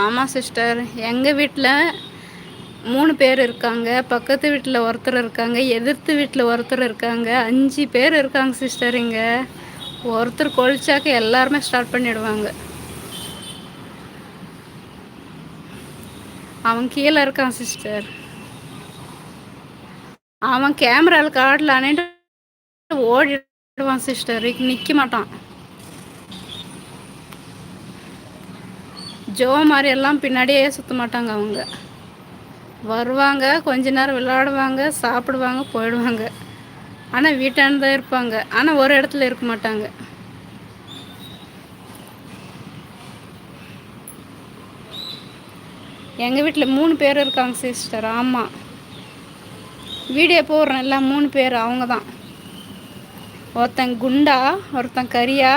ஆமாம் சிஸ்டர். எங்கள் வீட்டில் 3 பேர் இருக்காங்க. பக்கத்து வீட்டில் ஒருத்தர் இருக்காங்க. எதிர்த்து வீட்டில் ஒருத்தர் இருக்காங்க. 5 பேர் இருக்காங்க சிஸ்டர் இங்க. ஒருத்தர் கொழிச்சாக்க எல்லாருமே ஸ்டார்ட் பண்ணிடுவாங்க. அவன் கீழே இருக்கான் சிஸ்டர். அவன் கேமராவில் காட்டலான்ட்டு ஓடிடுவான் சிஸ்டர். நிற்க மாட்டான். ஜோ மாதிரி எல்லாம் பின்னாடியே சுற்ற மாட்டாங்க அவங்க. வருவாங்க, கொஞ்ச நேரம் விளையாடுவாங்க, சாப்பிடுவாங்க, போயிடுவாங்க. ஆனால் வீட்டாண்டு தான் இருப்பாங்க. ஆனால் ஒரு இடத்துல இருக்க மாட்டாங்க. எங்கள் வீட்டில் 3 பேர் இருக்காங்க சிஸ்டர். ஆமாம், வீடியோ போடுறேன் எல்லாம் 3 பேர் அவங்க தான். ஒருத்தன் குண்டா, ஒருத்தன் கரியா,